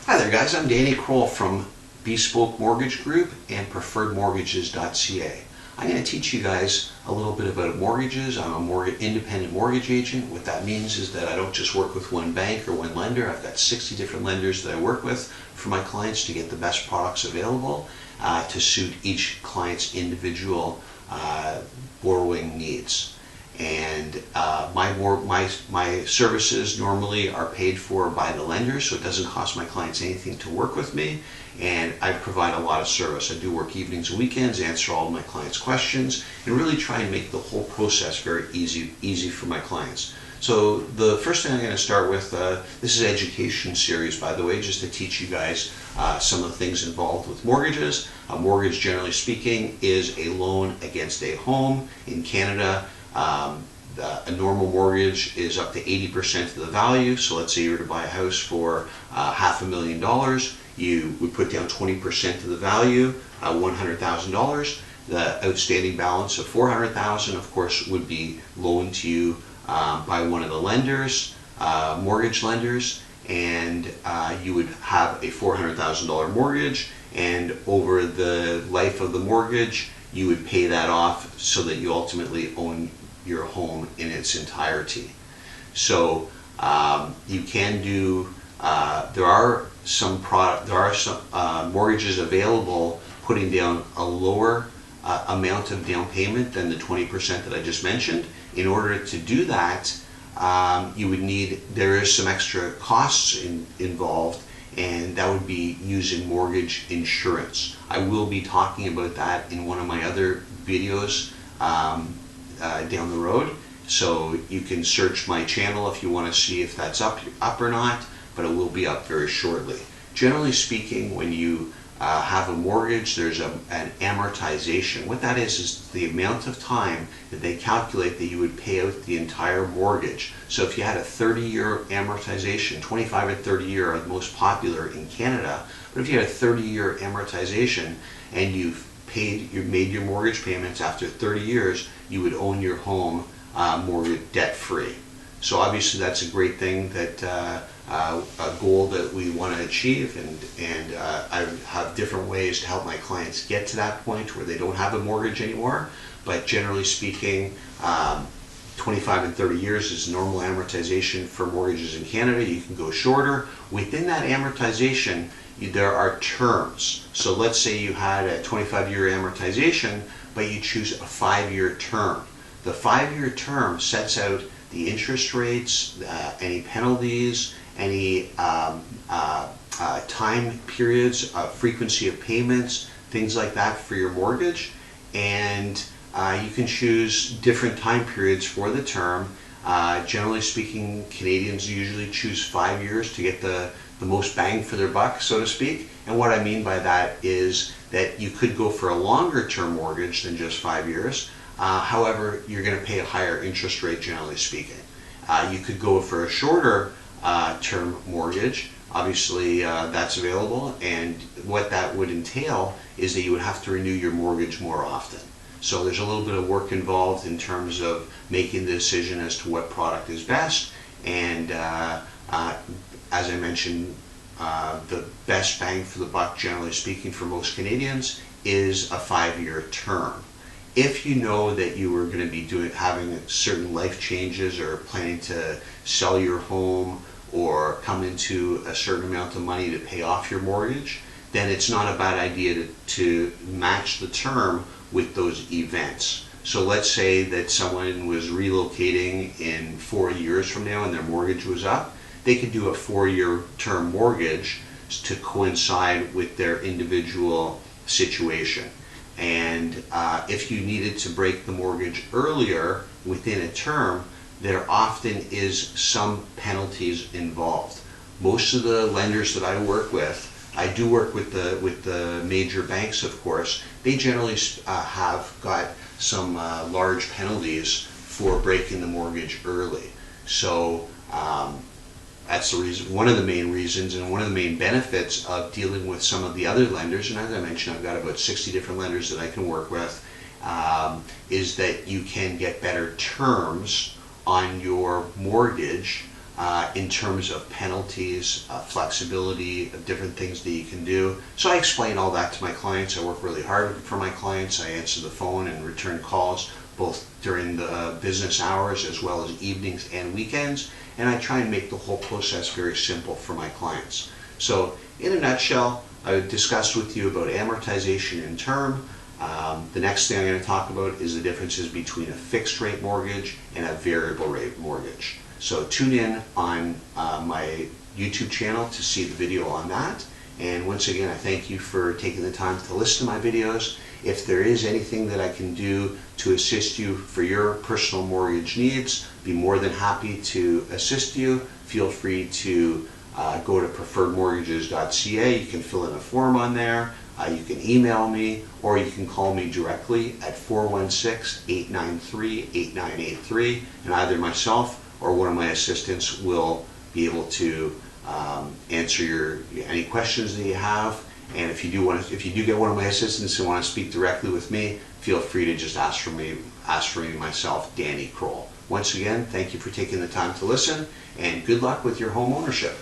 Hi there guys, I'm Danny Kroll from Bespoke Mortgage Group and Mortgages.ca. I'm going to teach you guys a little bit about mortgages. I'm an independent mortgage agent. What that means is that I don't just work with one bank or one lender. I've got 60 different lenders that I work with for my clients to get the best products available to suit each client's individual borrowing needs. And my services normally are paid for by the lender, so it doesn't cost my clients anything to work with me. And I provide a lot of service. I do work evenings and weekends, answer all of my clients' questions, and really try and make the whole process very easy for my clients. So the first thing I'm going to start with, this is an education series, by the way, just to teach you guys some of the things involved with mortgages. A mortgage, generally speaking, is a loan against a home. In Canada, a normal mortgage is up to 80% of the value. So let's say you were to buy a house for $500,000. You would put down 20% of the value, $100,000. The outstanding balance of $400,000, of course, would be loaned to you by one of the lenders, mortgage lenders, and you would have a $400,000 mortgage, and over the life of the mortgage you would pay that off so that you ultimately own your home in its entirety. So you can do, there are some mortgages available putting down a lower amount of down payment than the 20% that I just mentioned. In order to do that, you would need, there is some extra costs involved, and that would be using mortgage insurance. I will be talking about that in one of my other videos down the road, so you can search my channel if you want to see if that's up or not, but it will be up very shortly. Generally speaking, when you have a mortgage, there's an amortization. What that is the amount of time that they calculate that you would pay out the entire mortgage. So if you had a 30-year amortization, 25 and 30 year are the most popular in Canada, but if you had a 30-year amortization and you've made your mortgage payments after 30 years, you would own your home mortgage debt-free. So obviously that's a great thing, that a goal that we want to achieve, and I have different ways to help my clients get to that point where they don't have a mortgage anymore. But generally speaking, 25 and 30 years is normal amortization for mortgages in Canada. You can go shorter. Within that amortization, there are terms. So let's say you had a 25-year amortization, but you choose a 5-year term. The 5-year term sets out the interest rates, any penalties, any time periods, frequency of payments, things like that for your mortgage. And you can choose different time periods for the term. Generally speaking, Canadians usually choose 5 years to get the most bang for their buck, so to speak. And what I mean by that is that you could go for a longer term mortgage than just 5 years. However, you're going to pay a higher interest rate, generally speaking. You could go for a shorter term mortgage. Obviously, that's available, and what that would entail is that you would have to renew your mortgage more often. So there's a little bit of work involved in terms of making the decision as to what product is best. And as I mentioned, the best bang for the buck, generally speaking, for most Canadians is a 5-year term. If you know that you were going to be having certain life changes, or planning to sell your home or come into a certain amount of money to pay off your mortgage, then it's not a bad idea to match the term with those events. So let's say that someone was relocating in 4 years from now and their mortgage was up. They could do a 4-year term mortgage to coincide with their individual situation. And if you needed to break the mortgage earlier within a term, there often is some penalties involved. Most of the lenders that I work with, I do work with the major banks, of course. They generally have got some large penalties for breaking the mortgage early. So that's the reason, one of the main reasons, and one of the main benefits of dealing with some of the other lenders. And as I mentioned, I've got about 60 different lenders that I can work with, is that you can get better terms on your mortgage in terms of penalties, flexibility, of different things that you can do. So I explain all that to my clients. I work really hard for my clients. I answer the phone and return calls both during the business hours as well as evenings and weekends. And I try and make the whole process very simple for my clients. So in a nutshell, I discussed with you about amortization and term. The next thing I'm going to talk about is the differences between a fixed rate mortgage and a variable rate mortgage. So tune in on my YouTube channel to see the video on that. And once again, I thank you for taking the time to listen to my videos. If there is anything that I can do to assist you for your personal mortgage needs, be more than happy to assist you. Feel free to go to preferredmortgages.ca. You can fill in a form on there. You can email me, or you can call me directly at 416-893-8983, and either myself or one of my assistants will be able to answer any questions that you have. And if you do get one of my assistants and want to speak directly with me, feel free to just ask for me myself, Danny Kroll. Once again, thank you for taking the time to listen, and good luck with your home ownership.